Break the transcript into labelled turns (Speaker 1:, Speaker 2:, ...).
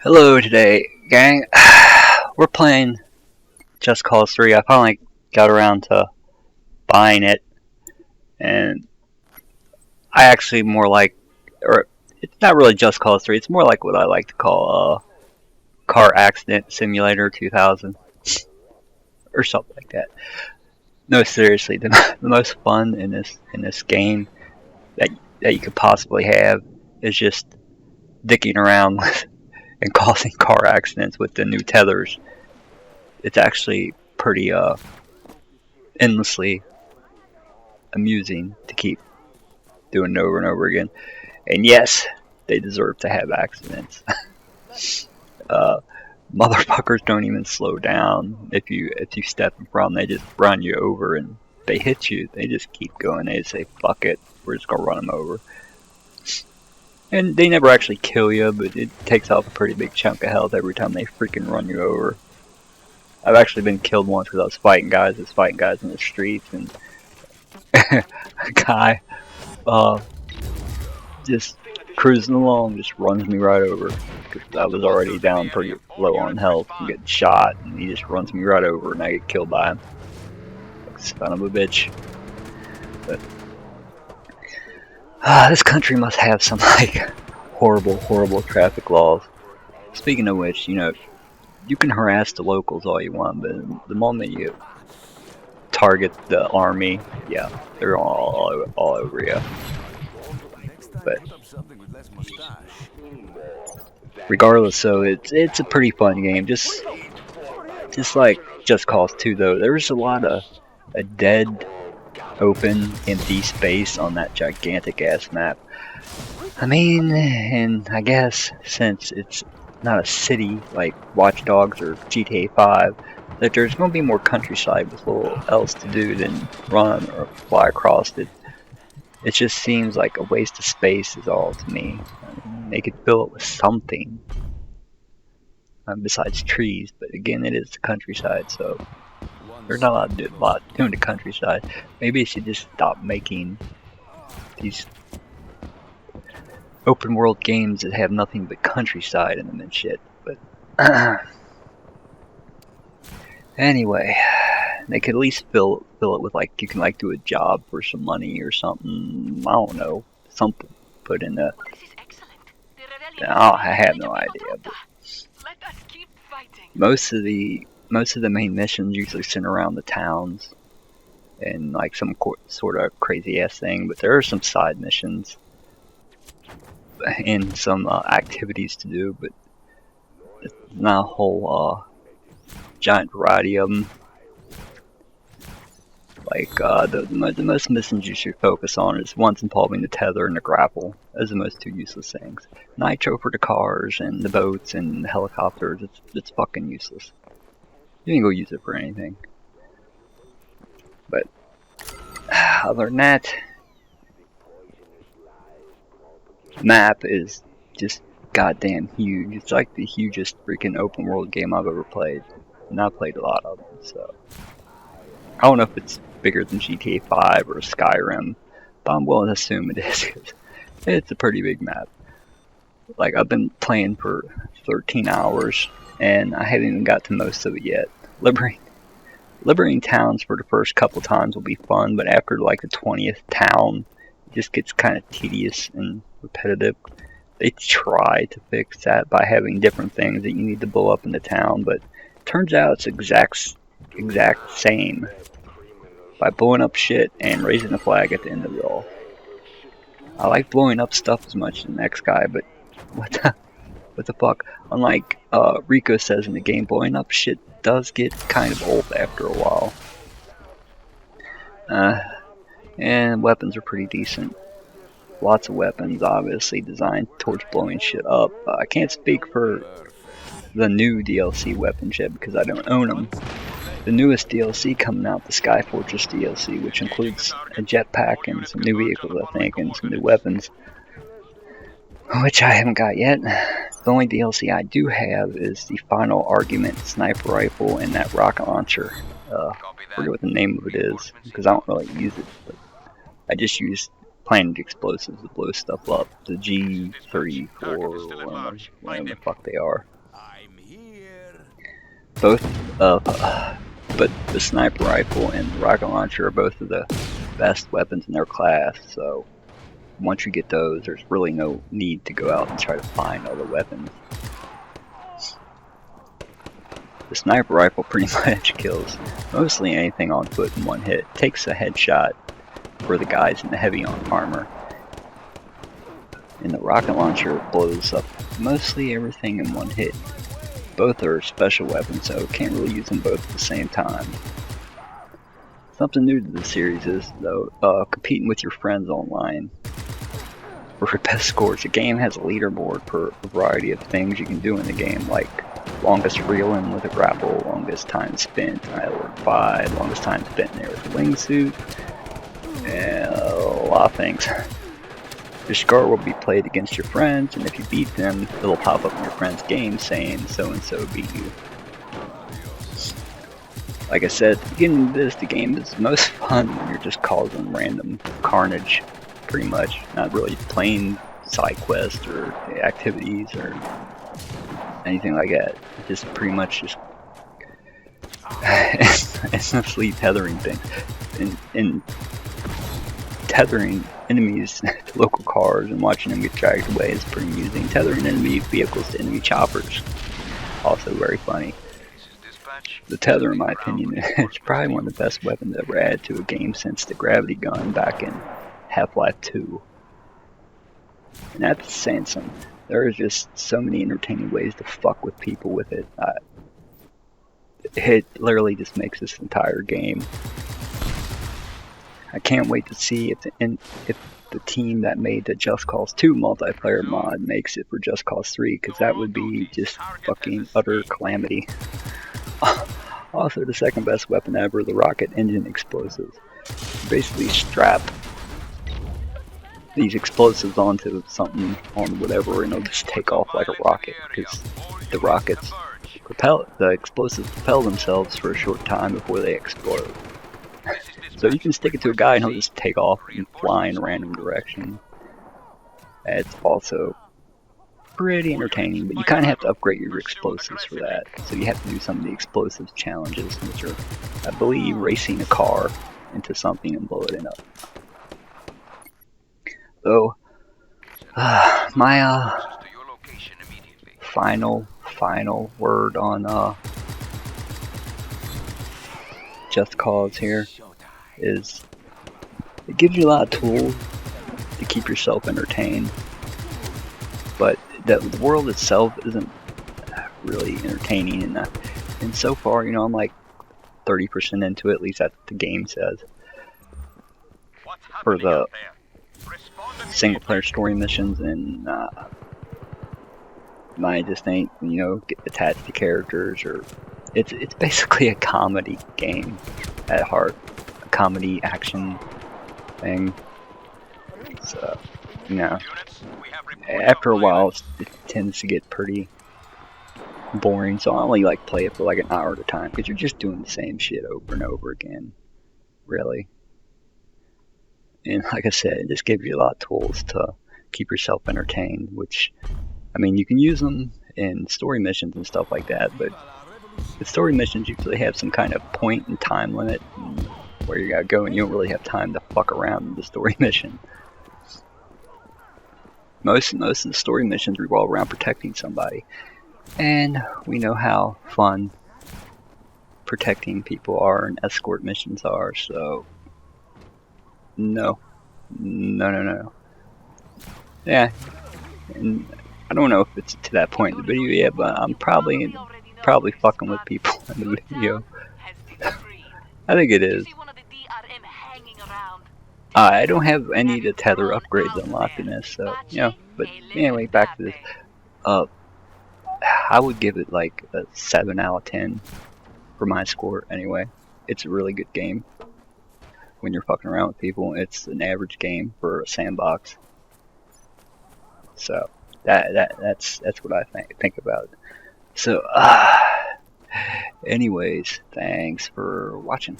Speaker 1: Hello today, gang. We're playing Just Cause 3. I finally got around to buying it, and I actually more like, or it's not really Just Cause 3, it's more like what I like to call Car Accident Simulator 2000, or something like that. No, seriously, the most fun in this game that, that you could possibly have is just dicking around with and causing car accidents with the new tethers. It's actually pretty endlessly amusing to keep doing it over and over again. And yes, they deserve to have accidents. uh, Motherfuckers don't even slow down if you step in front. They just run you over, and they hit you. They just keep going. They say, "Fuck it, we're just gonna run them over." And they never actually kill you, but it takes off a pretty big chunk of health every time they freaking run you over. I've actually been killed once because I was fighting guys. In the streets, and a guy uh, just cruising along just runs me right over because I was already down pretty low on health and getting shot, and he just runs me right over, and I get killed by him. Like, son of a bitch. But this country must have some like horrible traffic laws. Speaking of which, you can harass the locals all you want, but the moment you target the army, yeah, they're all over you. But regardless, so it's a pretty fun game. Just like Just Cause 2, though, there's a lot of a dead, open, empty space on that gigantic ass map. I mean, and I guess since it's not a city like Watch Dogs or GTA 5, that there's going to be more countryside with little else to do than run or fly across it. It just seems like a waste of space is all to me. I mean, they could fill it with something besides trees, but again, it is the countryside, so there's not a lot to do in the countryside. Maybe they should just stop making these open world games that have nothing but countryside in them and shit. But anyway, they could at least fill it with, like, you can like do a job for some money or something. I don't know, something put in the. I have no idea. But most of the main missions usually center around the towns and like some sort of crazy ass thing. But there are some side missions and some activities to do, but it's not a whole giant variety of them. Like the most missions you should focus on is ones involving the tether and the grapple as the most two useless things. Nitro for the cars and the boats and the helicopters, it's fucking useless. You can go use it for anything. But other than that, map is just goddamn huge. It's like the hugest freaking open world game I've ever played. And I've played a lot of them, so I don't know if it's bigger than GTA 5 or Skyrim, but I'm willing to assume it is, because it's a pretty big map. Like, I've been playing for 13 hours, and I haven't even got to most of it yet. Liberating towns for the first couple times will be fun, but after like the 20th town, it just gets kind of tedious and repetitive. They try to fix that by having different things that you need to blow up in the town, but it turns out it's exact same by blowing up shit and raising a flag at the end of it all. I like blowing up stuff as much as the next guy, but what the fuck? Unlike Rico says in the game, blowing up shit does get kind of old after a while. And weapons are pretty decent. Lots of weapons, obviously designed towards blowing shit up. I can't speak for the new DLC weapons yet because I don't own them. The newest DLC coming out, the Sky Fortress DLC, which includes a jetpack and some new vehicles, I think, and some new weapons, which I haven't got yet. The only DLC I do have is the Final Argument sniper rifle and that rocket launcher. I forget what the name of it is because I don't really use it, but I just use planet explosives to blow stuff up. The G34, whatever the fuck they are. both but the sniper rifle and the rocket launcher are both of the best weapons in their class, so once you get those, there's really no need to go out and try to find all the weapons. The sniper rifle pretty much kills mostly anything on foot in one hit. Takes a headshot for the guys in the heavy armor. And the rocket launcher blows up mostly everything in one hit. Both are special weapons, so can't really use them both at the same time. Something new to the series is, though, competing with your friends online for your best scores. The game has a leaderboard for a variety of things you can do in the game, like longest reel-in with a grapple, longest time spent IL-5, longest time spent in there with a wingsuit, and a lot of things. Your score will be played against your friends, and if you beat them, it'll pop up in your friend's game saying so-and-so beat you. Like I said, at the beginning of this, the game is most fun when you're just causing random carnage, pretty much. Not really playing side quests or activities or anything like that. Just pretty much just endlessly tethering things. And tethering enemies to local cars and watching them get dragged away is pretty amusing. Tethering enemy vehicles to enemy choppers, also very funny. The tether, in my opinion, is probably one of the best weapons ever added to a game since the gravity gun back in Half-Life 2. And that's saying something. There are just so many entertaining ways to fuck with people with it. It literally just makes this entire game. I can't wait to see if the team that made the Just Cause 2 multiplayer mod makes it for Just Cause 3, because that would be just fucking utter calamity. Also, the second best weapon ever, the rocket engine explosives. Basically strap these explosives onto something, on whatever, and it'll just take off like a rocket, because the explosives propel themselves for a short time before they explode. So you can stick it to a guy and he'll just take off and fly in a random direction. It's also pretty entertaining, but you kind of have to upgrade your explosives for that. So you have to do some of the explosives challenges, which are, I believe, racing a car into something and blowing up. So, my final word on Just Cause here is it gives you a lot of tools to keep yourself entertained, but the world itself isn't really entertaining, and so far, you know, I'm like 30% into it, at least that's what the game says. For the single player story missions, and I just ain't, you know, get attached to characters, or it's basically a comedy game at heart. Comedy action thing. So, you know, after a while it tends to get pretty boring, so I only like play it for like an hour at a time, because you're just doing the same shit over and over again, really. And like I said, it just gives you a lot of tools to keep yourself entertained, which, I mean, you can use them in story missions and stuff like that, but the story missions usually have some kind of point and time limit where you gotta go, and you don't really have time to fuck around in the story mission. Most of the story missions revolve around protecting somebody, and we know how fun protecting people are and escort missions are, so no. Yeah, and I don't know if it's to that point in the video yet, but I'm probably fucking with people in the video. I think it is. I don't have any of the tether upgrades unlocked in this, so, you know, but anyway, back to this. I would give it like a 7 out of 10 for my score anyway. It's a really good game. When you're fucking around with people, it's an average game for a sandbox. So, that's what I think about it. So, anyways, thanks for watching.